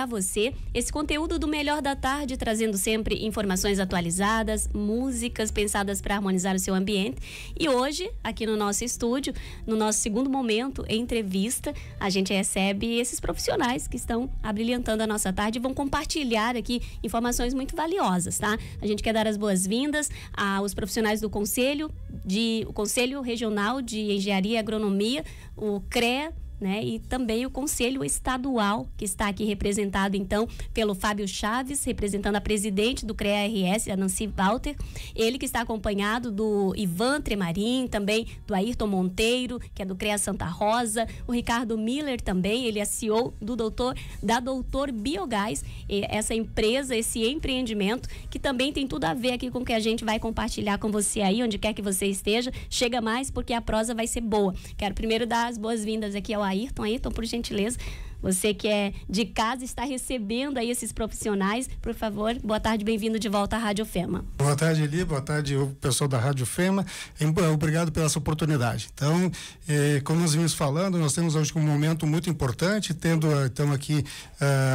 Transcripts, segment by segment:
a você esse conteúdo do Melhor da Tarde, trazendo sempre informações atualizadas, músicas pensadas para harmonizar o seu ambiente. E hoje, aqui no nosso estúdio, no nosso segundo momento, entrevista, a gente recebe esses profissionais que estão abrilhantando a nossa tarde e vão compartilhar aqui informações muito valiosas, tá? A gente quer dar as boas-vindas aos profissionais do Conselho Regional de Engenharia e Agronomia, o CREA, né? E também o Conselho Estadual, que está aqui representado, então, pelo Fábio Chaves, representando a presidente do CREA-RS, a Nancy Walter. Ele que está acompanhado do Ivan Tremarim, também do Ayrton Monteiro, que é do CREA Santa Rosa, o Ricardo Miller também, ele é CEO da Doutor Biogás, essa empresa, esse empreendimento, que também tem tudo a ver aqui com o que a gente vai compartilhar com você aí, onde quer que você esteja. Chega mais, porque a prosa vai ser boa. Quero primeiro dar as boas-vindas aqui ao Ayrton, por gentileza, você que é de casa, está recebendo aí esses profissionais, por favor, boa tarde, bem-vindo de volta à Rádio Fema. Boa tarde, Eli, boa tarde o pessoal da Rádio Fema, obrigado pela essa oportunidade. Então, como nós vimos falando, nós temos hoje um momento muito importante, tendo então aqui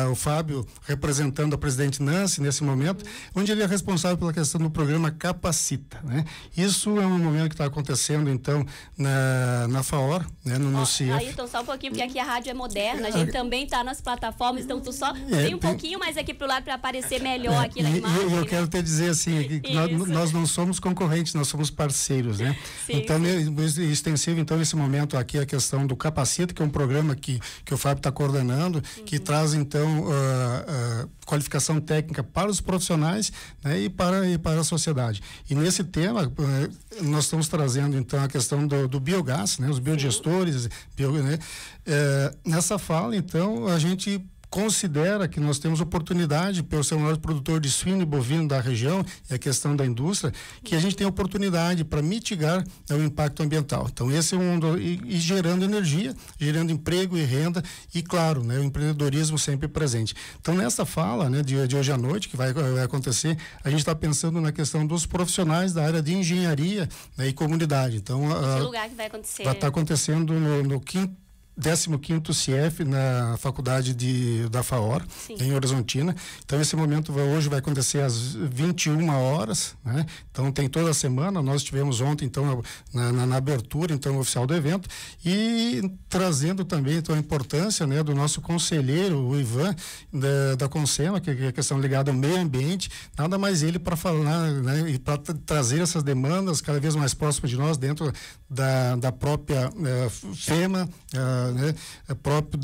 o Fábio representando a presidente Nancy nesse momento, onde ele é responsável pela questão do programa Capacita, né? Isso é um momento que está acontecendo então na FAOR, né, no CIEF. Ayrton, só um pouquinho, porque aqui a rádio é moderna, a gente também está nas plataformas, então tu só vem um pouquinho mais aqui pro lado para aparecer melhor aqui na imagem. Eu quero te dizer assim, que nós não somos concorrentes, nós somos parceiros, né? Sim, então, extensivo, então, esse momento aqui, a questão do Capacita, que é um programa que o Fábio está coordenando, que traz, então, qualificação técnica para os profissionais, né, e para a sociedade. E nesse tema, nós estamos trazendo, então, a questão do biogás, né, os biodigestores, né, nessa fala, então, a gente considera que nós temos oportunidade, pelo ser o maior produtor de suíno e bovino da região, e a questão da indústria, que a gente tem oportunidade para mitigar o impacto ambiental. Então, esse é e gerando energia, gerando emprego e renda, e claro, né, o empreendedorismo sempre presente. Então, nessa fala, né, de hoje à noite, que vai acontecer, a gente está pensando na questão dos profissionais da área de engenharia, né, e comunidade. Então, que lugar que vai acontecer? Vai estar acontecendo no 15º CIEF na faculdade da FAOR, em Horizontina. Então, esse momento hoje vai acontecer às 21 horas, né? Então, tem toda a semana. Nós tivemos ontem, então, na abertura, então, oficial do evento, e trazendo também, então, a importância, né, do nosso conselheiro, o Ivan, da Consema, que é a questão ligada ao meio ambiente, nada mais ele para falar, né, e para trazer essas demandas cada vez mais próximas de nós, dentro da própria FEMA, né, próprio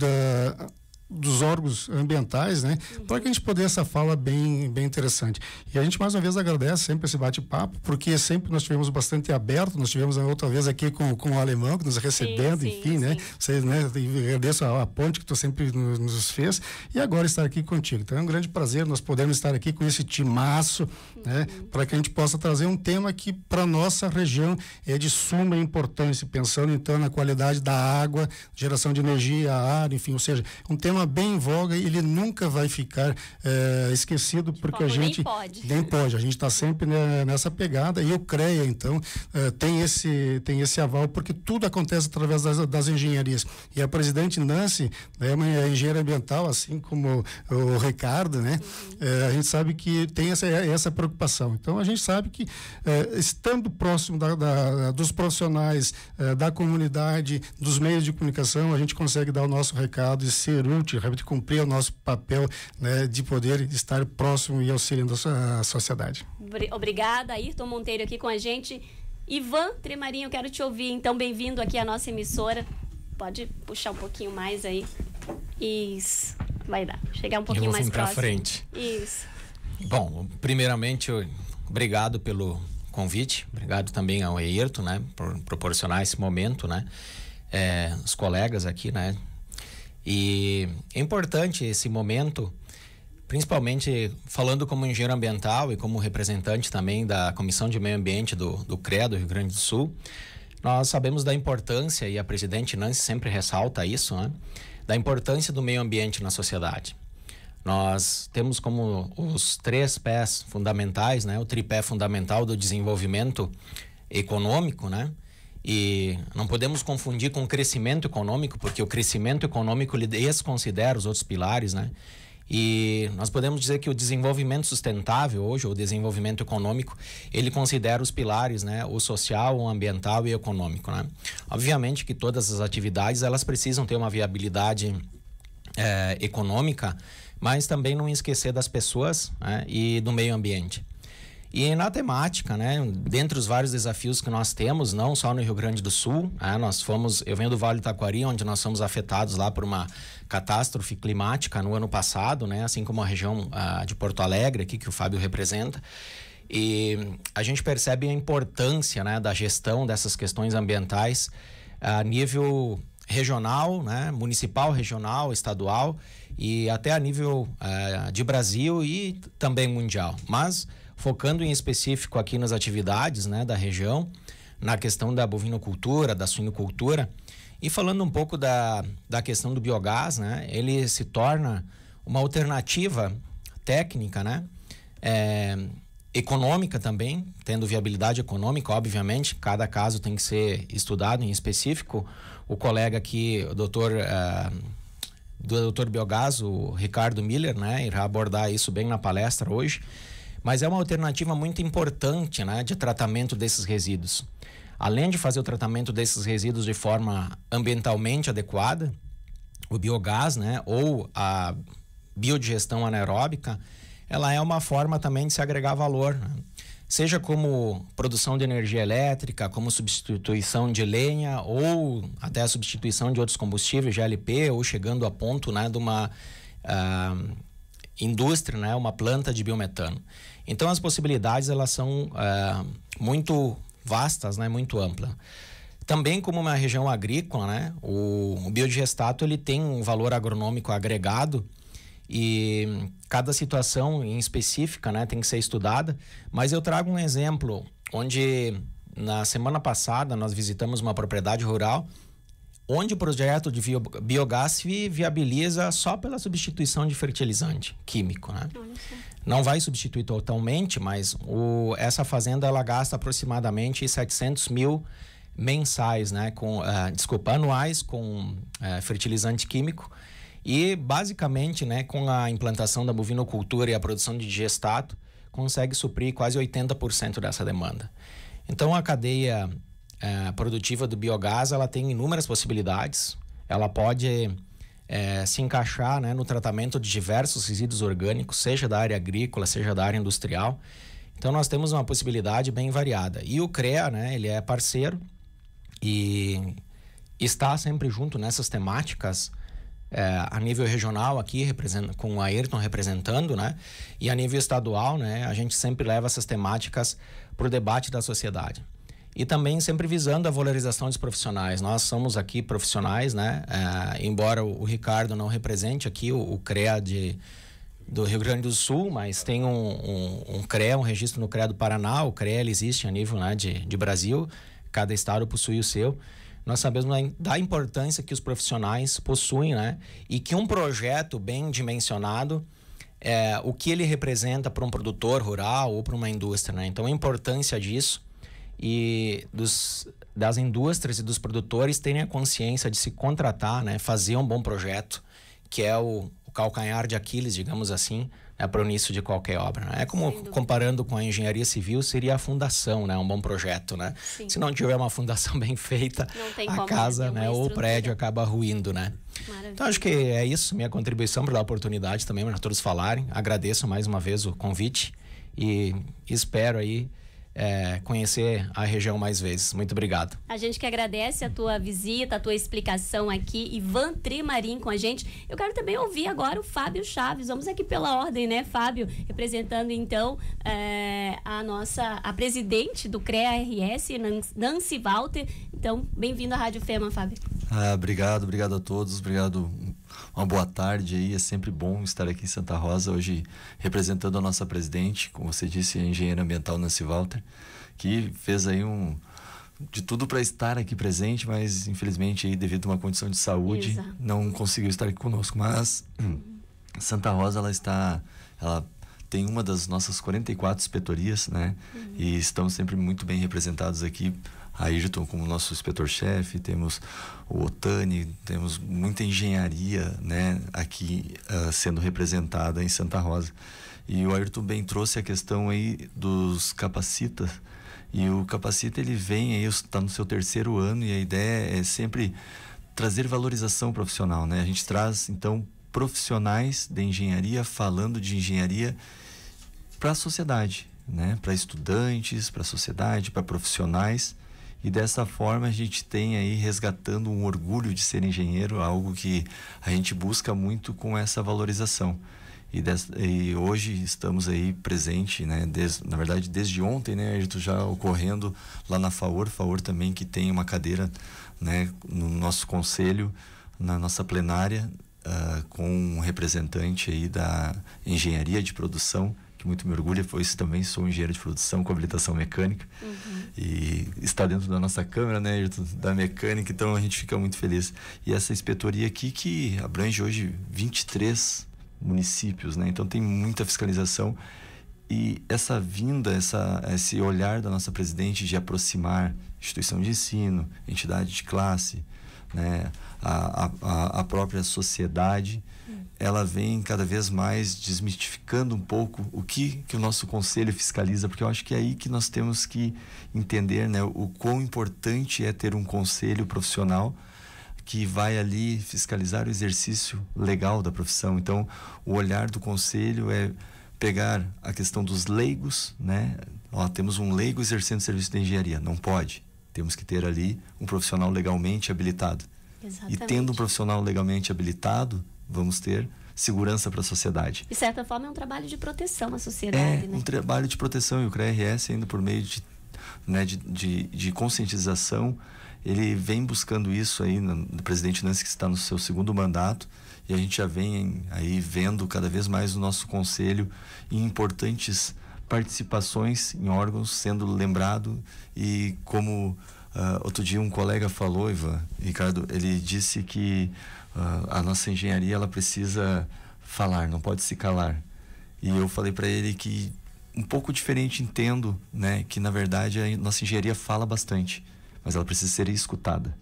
dos órgãos ambientais, né, para que a gente poder essa fala bem interessante. E a gente mais uma vez agradece sempre esse bate-papo, porque sempre nós tivemos bastante aberto. Nós tivemos a outra vez aqui com o alemão, que nos recebendo, enfim, né, vocês, né, agradeço a ponte que tu sempre nos fez, e agora estar aqui contigo. Então é um grande prazer nós podemos estar aqui com esse timaço, né, para que a gente possa trazer um tema que para nossa região é de suma importância, pensando então na qualidade da água, geração de energia, ar, enfim, ou seja, um tema bem em voga, e ele nunca vai ficar esquecido, porque a gente nem pode, a gente está sempre nessa pegada, e o CREA, então, tem esse aval, porque tudo acontece através das engenharias, e a presidente Nancy, né, é uma engenheira ambiental, assim como o Ricardo, né, a gente sabe que tem essa preocupação. Então, a gente sabe que estando próximo dos profissionais, da comunidade, dos meios de comunicação, a gente consegue dar o nosso recado e ser útil, realmente cumprir o nosso papel, né, de poder estar próximo e auxiliando a sociedade. Obrigada, Ayrton Monteiro aqui com a gente. Ivan Tremarim, eu quero te ouvir, então, bem-vindo aqui à nossa emissora. Pode puxar um pouquinho mais aí. Isso, vai dar. Chegar um pouquinho mais próximo. Pra frente. Isso. Bom, primeiramente, obrigado pelo convite, obrigado também ao Ayrton, né, por proporcionar esse momento, né, os colegas aqui, né. E é importante esse momento, principalmente falando como engenheiro ambiental e como representante também da Comissão de Meio Ambiente do CREA do Rio Grande do Sul. Nós sabemos da importância, e a presidente Nancy sempre ressalta isso, né, da importância do meio ambiente na sociedade. Nós temos como os 3 pés fundamentais, né, o tripé fundamental do desenvolvimento econômico, né? E não podemos confundir com o crescimento econômico, porque o crescimento econômico ele desconsidera os outros pilares, né? E nós podemos dizer que o desenvolvimento sustentável hoje, o desenvolvimento econômico, ele considera os pilares, né? O social, o ambiental e o econômico, né? Obviamente que todas as atividades, elas precisam ter uma viabilidade econômica, mas também não esquecer das pessoas, né? E do meio ambiente. E na temática, né, dentre os vários desafios que nós temos, não só no Rio Grande do Sul, eu venho do Vale do Taquari, onde nós fomos afetados lá por uma catástrofe climática no ano passado, né, assim como a região de Porto Alegre, aqui que o Fábio representa. E a gente percebe a importância, né, da gestão dessas questões ambientais a nível regional, né, municipal, regional, estadual e até a nível de Brasil e também mundial. Mas focando em específico aqui nas atividades, né, da região, na questão da bovinocultura, da suinocultura, e falando um pouco da questão do biogás, né, ele se torna uma alternativa técnica, né, econômica também, tendo viabilidade econômica, obviamente, cada caso tem que ser estudado em específico. O colega aqui, o doutor Biogás, o Ricardo Miller, né, irá abordar isso bem na palestra hoje. Mas é uma alternativa muito importante, né, de tratamento desses resíduos. Além de fazer o tratamento desses resíduos de forma ambientalmente adequada, o biogás, né, ou a biodigestão anaeróbica, ela é uma forma também de se agregar valor, né? Seja como produção de energia elétrica, como substituição de lenha ou até a substituição de outros combustíveis, GLP, ou chegando a ponto, né, de uma indústria, né, uma planta de biometano. Então as possibilidades elas são muito vastas, né, muito amplas. Também como uma região agrícola, né, o biodigestato ele tem um valor agronômico agregado e cada situação em específica, né, tem que ser estudada. Mas eu trago um exemplo onde na semana passada nós visitamos uma propriedade rural onde o projeto de biogás se viabiliza só pela substituição de fertilizante químico, né? Não vai substituir totalmente, mas essa fazenda ela gasta aproximadamente 700 mil mensais, né? Anuais com fertilizante químico. E basicamente, né, com a implantação da bovinocultura e a produção de digestato, consegue suprir quase 80% dessa demanda. Então a cadeia produtiva do biogás ela tem inúmeras possibilidades. Ela pode se encaixar, né, no tratamento de diversos resíduos orgânicos, seja da área agrícola, seja da área industrial. Então nós temos uma possibilidade bem variada. E o CREA, né, ele é parceiro e está sempre junto nessas temáticas a nível regional aqui, com o Ayrton representando, né, e a nível estadual, né, a gente sempre leva essas temáticas para o debate da sociedade. E também sempre visando a valorização dos profissionais. Nós somos aqui profissionais, né? Embora o Ricardo não represente aqui o CREA do Rio Grande do Sul, mas tem um CREA, um registro no CREA do Paraná. O CREA ele existe a nível, né, de Brasil. Cada estado possui o seu. Nós sabemos da importância que os profissionais possuem, né? E que um projeto bem dimensionado, o que ele representa para um produtor rural ou para uma indústria, né? Então a importância disso e das indústrias e dos produtores terem a consciência de se contratar, né, fazer um bom projeto, que é o calcanhar de Aquiles, digamos assim, né, para o início de qualquer obra, né? É como comparando com a engenharia civil, seria a fundação, né, um bom projeto, né? Sim. Se não tiver uma fundação bem feita, a casa, né, ou o prédio acaba ruindo, né? Maravilha. Então acho que é isso, minha contribuição para dar a oportunidade também para todos falarem. Agradeço mais uma vez o convite e espero aí conhecer a região mais vezes. Muito obrigado. A gente que agradece a tua visita, a tua explicação aqui. Ivan Trimarim com a gente. Eu quero também ouvir agora o Fábio Chaves. Vamos aqui pela ordem, né, Fábio? Representando então a presidente do CREA-RS, Nancy Walter. Então, bem-vindo à Rádio FEMA, Fábio. Obrigado a todos. Obrigado. Uma boa tarde aí, é sempre bom estar aqui em Santa Rosa, hoje representando a nossa presidente, como você disse, a engenheira ambiental Nancy Walter, que fez aí de tudo para estar aqui presente, mas infelizmente aí, devido a uma condição de saúde, não conseguiu estar aqui conosco. Mas Santa Rosa, ela tem uma das nossas 44 inspetorias, né? E estamos sempre muito bem representados aqui. A Ayrton como nosso inspetor-chefe, temos o Otani, temos muita engenharia, né, aqui sendo representada em Santa Rosa. E o Ayrton bem trouxe a questão aí dos capacitas. E o capacita, ele vem aí, está no seu 3º ano, e a ideia é sempre trazer valorização profissional, né? A gente traz, então, profissionais de engenharia falando de engenharia para a sociedade, né? Para estudantes, para a sociedade, para profissionais. E dessa forma a gente tem aí resgatando um orgulho de ser engenheiro, algo que a gente busca muito com essa valorização. E hoje estamos aí presente, né? Na verdade, desde ontem, né? A gente já ocorrendo lá na FAOR também, que tem uma cadeira, né, no nosso conselho, na nossa plenária, com um representante aí da engenharia de produção, que muito me orgulha, pois também sou engenheiro de produção com habilitação mecânica. E está dentro da nossa câmara, né, da mecânica, então a gente fica muito feliz. E essa inspetoria aqui, que abrange hoje 23 municípios, né? Então tem muita fiscalização, e essa vinda, esse olhar da nossa presidente de aproximar instituição de ensino, entidade de classe, né, a própria sociedade, ela vem cada vez mais desmistificando um pouco o que o nosso conselho fiscaliza, porque eu acho que é aí que nós temos que entender, né, o quão importante é ter um conselho profissional que vai ali fiscalizar o exercício legal da profissão. Então, o olhar do conselho é pegar a questão dos leigos, né? Temos um leigo exercendo serviço de engenharia, não pode. Temos que ter ali um profissional legalmente habilitado. Exatamente. E tendo um profissional legalmente habilitado, vamos ter segurança para a sociedade. De certa forma, é um trabalho de proteção à sociedade, né? Um trabalho de proteção, e o CREA-RS, ainda por meio de conscientização, ele vem buscando isso aí no presidente Nancy, que está no seu 2º mandato, e a gente já vem aí vendo cada vez mais o nosso conselho em importantes participações em órgãos, sendo lembrado. E como outro dia um colega falou, Ivan, Ricardo, ele disse que a nossa engenharia, ela precisa falar, não pode se calar. E eu falei para ele que um pouco diferente, entendo, né, que na verdade a nossa engenharia fala bastante, mas ela precisa ser escutada.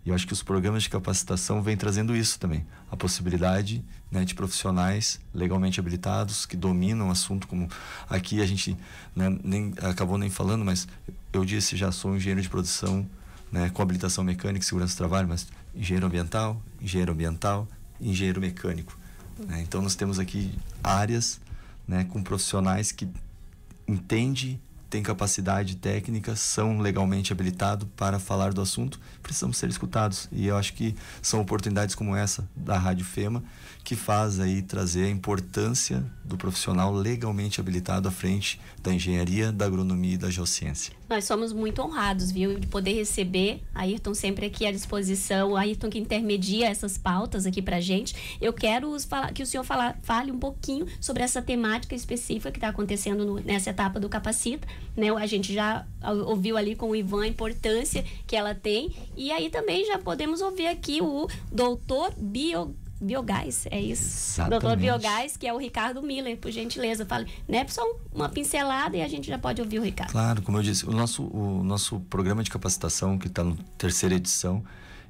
E eu acho que os programas de capacitação vêm trazendo isso também. A possibilidade, né, de profissionais legalmente habilitados, que dominam o assunto, como aqui a gente, né, acabou nem falando, mas eu disse, já sou engenheiro de produção, né, com habilitação mecânica e segurança do trabalho, mas engenheiro ambiental, engenheiro mecânico. Né? Então nós temos aqui áreas, né, com profissionais que entendem, têm capacidade técnica, são legalmente habilitados para falar do assunto, precisamos ser escutados. E eu acho que são oportunidades como essa da Rádio FEMA que faz aí trazer a importância do profissional legalmente habilitado à frente da engenharia, da agronomia e da geociência. Nós somos muito honrados, viu, de poder receber a Ayrton sempre aqui à disposição, o Ayrton que intermedia essas pautas aqui pra gente. Eu quero que o senhor fale um pouquinho sobre essa temática específica que está acontecendo nessa etapa do Capacita, né? A gente já ouviu ali com o Ivan a importância que ela tem, e aí também já podemos ouvir aqui o doutor Biogás, é isso? Exatamente. Doutor Biogás, que é o Ricardo Miller, por gentileza. Fale, né? Só uma pincelada e a gente já pode ouvir o Ricardo. Claro, como eu disse, o nosso programa de capacitação, que está na 3ª edição,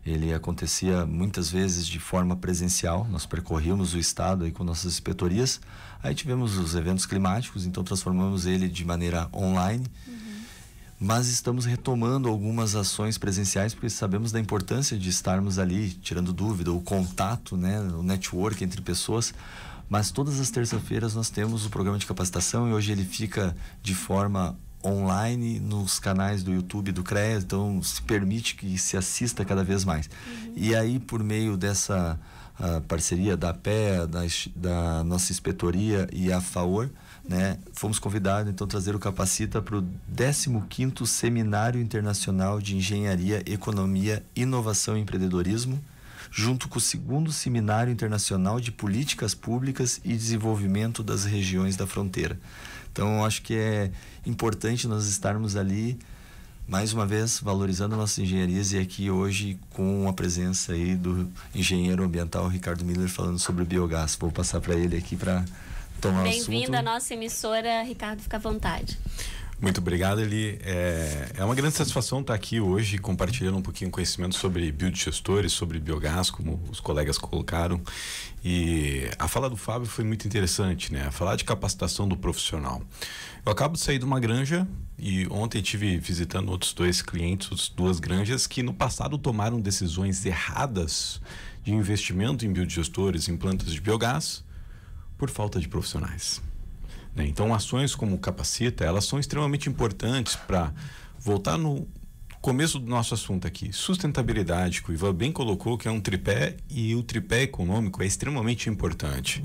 ele acontecia muitas vezes de forma presencial. Nós percorríamos o estado aí com nossas inspetorias. Aí tivemos os eventos climáticos, então transformamos ele de maneira online. Mas estamos retomando algumas ações presenciais, porque sabemos da importância de estarmos ali, tirando dúvida, o contato, né, o network entre pessoas. Mas todas as terças-feiras nós temos o programa de capacitação, e hoje ele fica de forma online nos canais do YouTube do CREA, então se permite que se assista cada vez mais. E aí, por meio dessa parceria da APEA, da nossa inspetoria e a FAOR, né, fomos convidados então a trazer o Capacita para o 15º Seminário Internacional de Engenharia, Economia, Inovação e Empreendedorismo, junto com o 2º Seminário Internacional de Políticas Públicas e Desenvolvimento das Regiões da Fronteira. Então, eu acho que é importante nós estarmos ali, mais uma vez, valorizando nossas engenharias, e aqui hoje com a presença aí do engenheiro ambiental Ricardo Miller falando sobre biogás. Vou passar para ele aqui para tomar Bem-vindo à nossa emissora, Ricardo, fica à vontade. Muito obrigado, Eli. É uma grande satisfação estar aqui hoje compartilhando um pouquinho de conhecimento sobre biodigestores, sobre biogás, como os colegas colocaram. E a fala do Fábio foi muito interessante, né? A falar de capacitação do profissional. Eu acabo de sair de uma granja e ontem estive visitando outros 2 clientes, outras 2 granjas que no passado tomaram decisões erradas de investimento em biodigestores, em plantas de biogás, por falta de profissionais. Então, ações como o Capacita, elas são extremamente importantes para voltar no começo do nosso assunto aqui. Sustentabilidade, que o Ivan bem colocou, que é um tripé, e o tripé econômico é extremamente importante.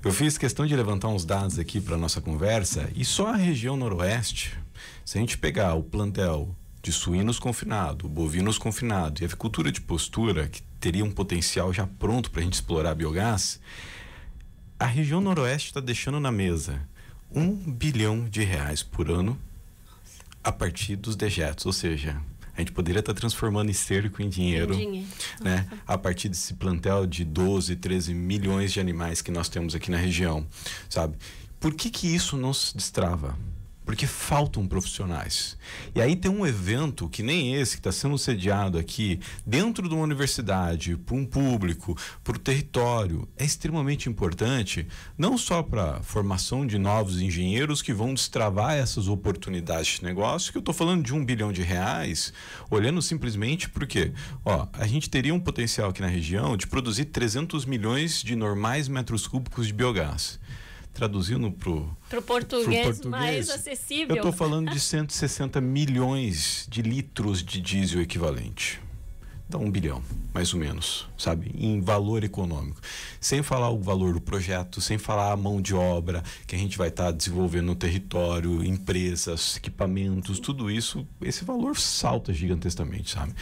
Eu fiz questão de levantar uns dados aqui para a nossa conversa, e só a região noroeste, se a gente pegar o plantel de suínos confinado, bovinos confinado e avicultura de postura, que teria um potencial já pronto para a gente explorar biogás, a região noroeste está deixando na mesa R$1 bilhão por ano a partir dos dejetos, ou seja, a gente poderia estar transformando esterco em dinheiro, né? A partir desse plantel de 12, 13 milhões de animais que nós temos aqui na região, sabe? Por que isso não se destrava? Porque faltam profissionais. E aí tem um evento que nem esse que está sendo sediado aqui dentro de uma universidade, para um público, para o território, é extremamente importante, não só para a formação de novos engenheiros que vão destravar essas oportunidades de negócio, que eu estou falando de R$1 bilhão, olhando simplesmente porque, a gente teria um potencial aqui na região de produzir 300 milhões de normais metros cúbicos de biogás. Traduzindo pro português mais acessível. Eu estou falando de 160 milhões de litros de diesel equivalente. Então, 1 bilhão, mais ou menos, sabe? Em valor econômico. Sem falar o valor do projeto, sem falar a mão de obra que a gente vai estar desenvolvendo no território, empresas, equipamentos, tudo isso, esse valor salta gigantescamente, sabe?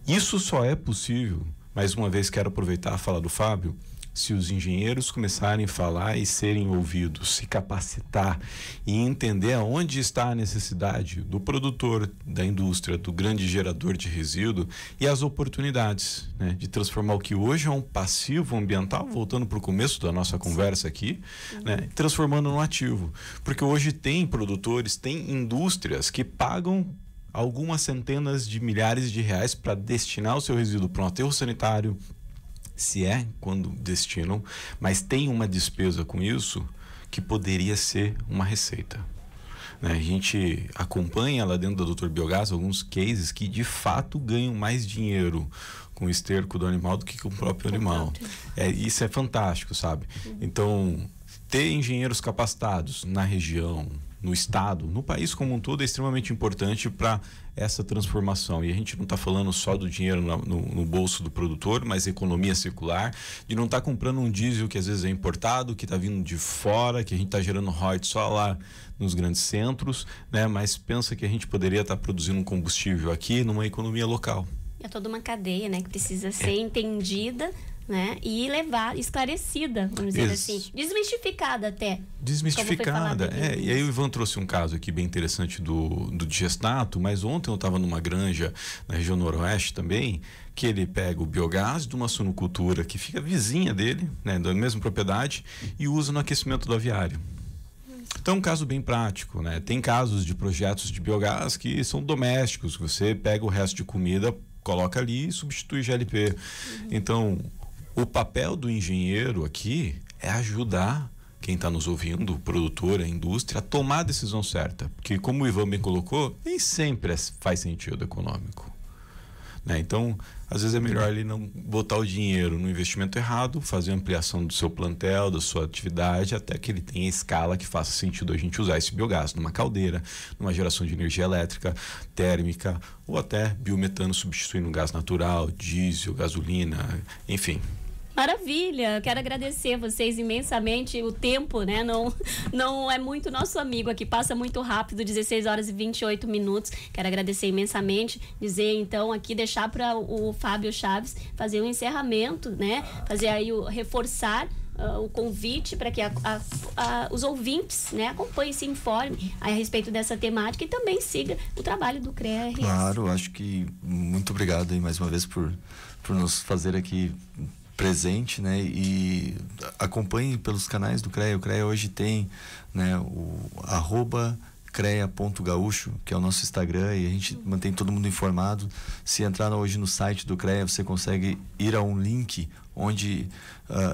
Isso só é possível, mais uma vez quero aproveitar a fala do Fábio, se os engenheiros começarem a falar e serem ouvidos, se capacitar e entender aonde está a necessidade do produtor, da indústria, do grande gerador de resíduo e as oportunidades, né, de transformar o que hoje é um passivo ambiental, voltando para o começo da nossa conversa aqui, né, transformando no ativo. Porque hoje tem produtores, tem indústrias que pagam algumas centenas de milhares de reais para destinar o seu resíduo para um aterro sanitário, se é quando destinam, mas tem uma despesa com isso que poderia ser uma receita. Né? A gente acompanha lá dentro da Dr. Biogás alguns cases que de fato ganham mais dinheiro com o esterco do animal do que com o próprio animal. Isso é fantástico, sabe? Então, ter engenheiros capacitados na região, no estado, no país como um todo é extremamente importante para essa transformação. E a gente não está falando só do dinheiro no bolso do produtor, mas economia circular, de não estar comprando um diesel que às vezes é importado, que está vindo de fora, que a gente está gerando royalties só lá nos grandes centros, né? Mas pensa que a gente poderia estar produzindo um combustível aqui numa economia local. É toda uma cadeia, né, que precisa ser entendida, né, e esclarecida, vamos dizer assim, desmistificada até. Desmistificada, e aí o Ivan trouxe um caso aqui bem interessante do digestato, mas ontem eu estava numa granja na região noroeste também, que ele pega o biogás de uma suinocultura que fica vizinha dele, né, da mesma propriedade, e usa no aquecimento do aviário. Então é um caso bem prático, né? Tem casos de projetos de biogás que são domésticos, você pega o resto de comida, coloca ali e substitui GLP. Então, o papel do engenheiro aqui é ajudar quem está nos ouvindo, o produtor, a indústria, a tomar a decisão certa. Porque, como o Ivan bem colocou, nem sempre faz sentido econômico. Né? Então, às vezes é melhor ele não botar o dinheiro no investimento errado, fazer a ampliação do seu plantel, da sua atividade, até que ele tenha escala que faça sentido a gente usar esse biogás numa caldeira, numa geração de energia elétrica, térmica, ou até biometano substituindo gás natural, diesel, gasolina, enfim. Maravilha, eu quero agradecer a vocês imensamente. O tempo, né, não é muito nosso amigo aqui, passa muito rápido, 16 horas e 28 minutos. Quero agradecer imensamente, dizer então aqui, deixar para o Fábio Chaves fazer um encerramento, né, fazer aí reforçar o convite para que os ouvintes, né, acompanhem, se informem a respeito dessa temática e também siga o trabalho do CREA-RS. Claro, acho que muito obrigado aí mais uma vez por nos fazer aqui presente, né? E acompanhe pelos canais do CREA. O CREA hoje tem, né, o @CREA.gaúcho, que é o nosso Instagram, e a gente mantém todo mundo informado. Se entrar hoje no site do CREA, você consegue ir a um link onde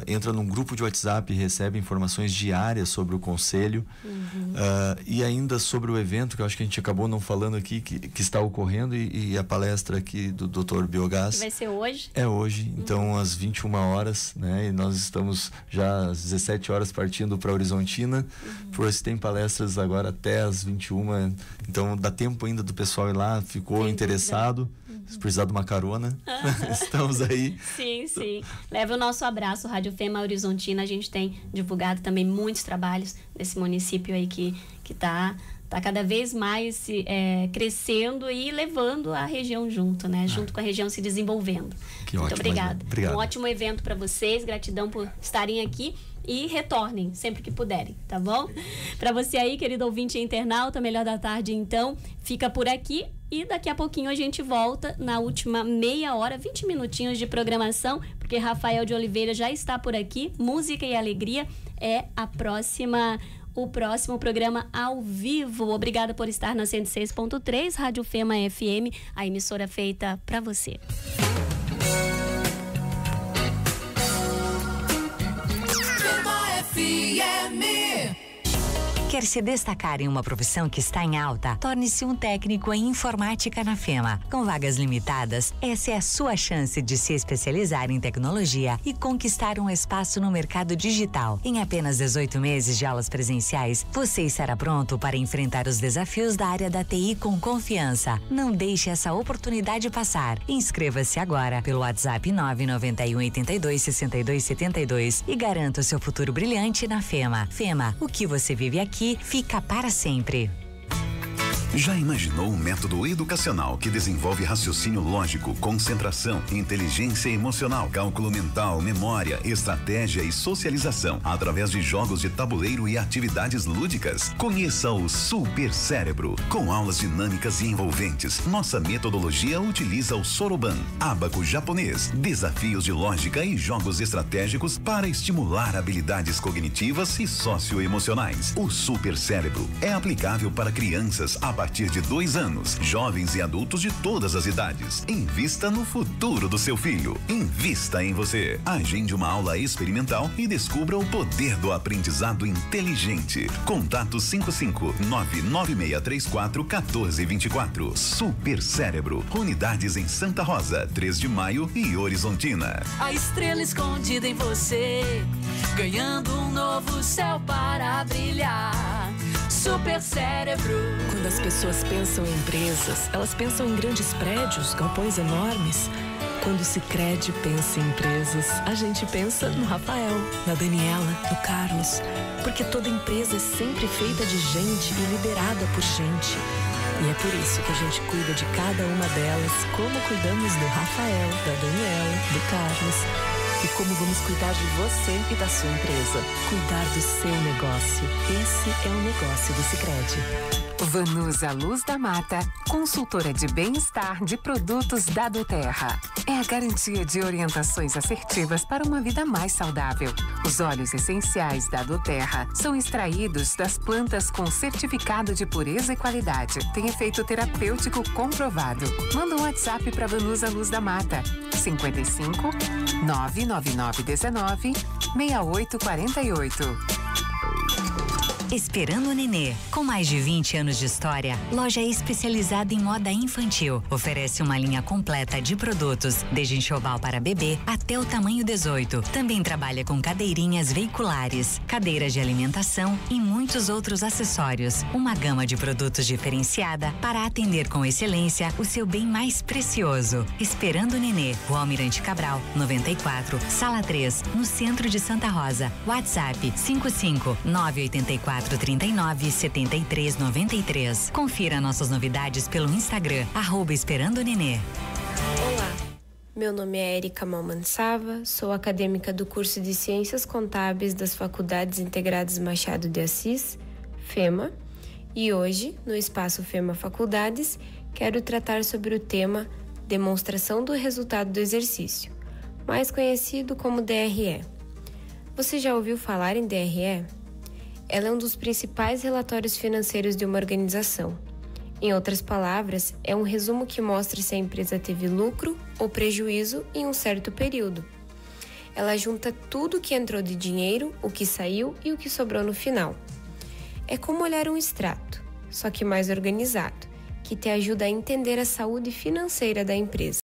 entra num grupo de WhatsApp e recebe informações diárias sobre o conselho, e ainda sobre o evento, que eu acho que a gente acabou não falando aqui, que está ocorrendo, e a palestra aqui do Dr. Biogás. Que vai ser hoje? É hoje, então às 21 horas, né? E nós estamos já às 17 horas partindo para Horizontina, pois tem palestras agora até às 21, então dá tempo ainda do pessoal ir lá, ficou interessado. Se precisar de uma carona, estamos aí. Sim, sim. Leve o nosso abraço, Rádio FEMA Horizontina. A gente tem divulgado também muitos trabalhos desse município aí que tá cada vez mais crescendo e levando a região junto, né? Junto com a região se desenvolvendo. Muito obrigada. Obrigado. Um ótimo evento para vocês. Gratidão por estarem aqui. E retornem sempre que puderem, tá bom? Para você aí, querido ouvinte e internauta, Melhor da Tarde, então, fica por aqui. E daqui a pouquinho a gente volta na última meia hora, 20 minutinhos de programação, porque Rafael de Oliveira já está por aqui. Música e Alegria é o próximo programa ao vivo. Obrigada por estar na 106.3, Rádio FEMA FM, a emissora feita para você. Quer se destacar em uma profissão que está em alta? Torne-se um técnico em informática na FEMA. Com vagas limitadas, essa é a sua chance de se especializar em tecnologia e conquistar um espaço no mercado digital. Em apenas 18 meses de aulas presenciais, você estará pronto para enfrentar os desafios da área da TI com confiança. Não deixe essa oportunidade passar. Inscreva-se agora pelo WhatsApp 991 82 62 72 e garanta o seu futuro brilhante na FEMA. FEMA, o que você vive aqui fica para sempre. Já imaginou um método educacional que desenvolve raciocínio lógico, concentração, inteligência emocional, cálculo mental, memória, estratégia e socialização através de jogos de tabuleiro e atividades lúdicas? Conheça o Super Cérebro. Com aulas dinâmicas e envolventes, nossa metodologia utiliza o Soroban, ábaco japonês, desafios de lógica e jogos estratégicos para estimular habilidades cognitivas e socioemocionais. O Super Cérebro é aplicável para crianças a partir de 2 anos, jovens e adultos de todas as idades. Invista no futuro do seu filho. Invista em você. Agende uma aula experimental e descubra o poder do aprendizado inteligente. Contato 55996341424. Super Cérebro. Unidades em Santa Rosa, 3 de Maio e Horizontina. A estrela escondida em você, ganhando um novo céu para brilhar. Super Cérebro. Quando as pessoas pensam em empresas, elas pensam em grandes prédios, galpões enormes. Quando o Sicredi pensa em empresas, a gente pensa no Rafael, na Daniela, no Carlos. Porque toda empresa é sempre feita de gente e liderada por gente. E é por isso que a gente cuida de cada uma delas, como cuidamos do Rafael, da Daniela, do Carlos. E como vamos cuidar de você e da sua empresa. Cuidar do seu negócio. Esse é o negócio do Sicredi. Vanusa Luz da Mata, consultora de bem-estar de produtos da Doterra. É a garantia de orientações assertivas para uma vida mais saudável. Os óleos essenciais da Doterra são extraídos das plantas com certificado de pureza e qualidade. Tem efeito terapêutico comprovado. Manda um WhatsApp para Vanusa Luz da Mata. 55 99919 6848. Esperando o Nenê. Com mais de 20 anos de história, loja especializada em moda infantil. Oferece uma linha completa de produtos, desde enxoval para bebê até o tamanho 18. Também trabalha com cadeirinhas veiculares, cadeiras de alimentação e muitos outros acessórios. Uma gama de produtos diferenciada para atender com excelência o seu bem mais precioso. Esperando o Nenê. Rua Almirante Cabral, 94, Sala 3, no centro de Santa Rosa. WhatsApp 55984397393. Confira nossas novidades pelo Instagram, @Esperando Nenê. Olá, meu nome é Erika Malmansava, sou acadêmica do curso de Ciências Contábeis das Faculdades Integradas Machado de Assis, FEMA, e hoje, no espaço FEMA Faculdades, quero tratar sobre o tema Demonstração do resultado do exercício. mais conhecido como DRE. Você já ouviu falar em DRE? Ela é um dos principais relatórios financeiros de uma organização. Em outras palavras, é um resumo que mostra se a empresa teve lucro ou prejuízo em um certo período. Ela junta tudo o que entrou de dinheiro, o que saiu e o que sobrou no final. É como olhar um extrato, só que mais organizado, que te ajuda a entender a saúde financeira da empresa.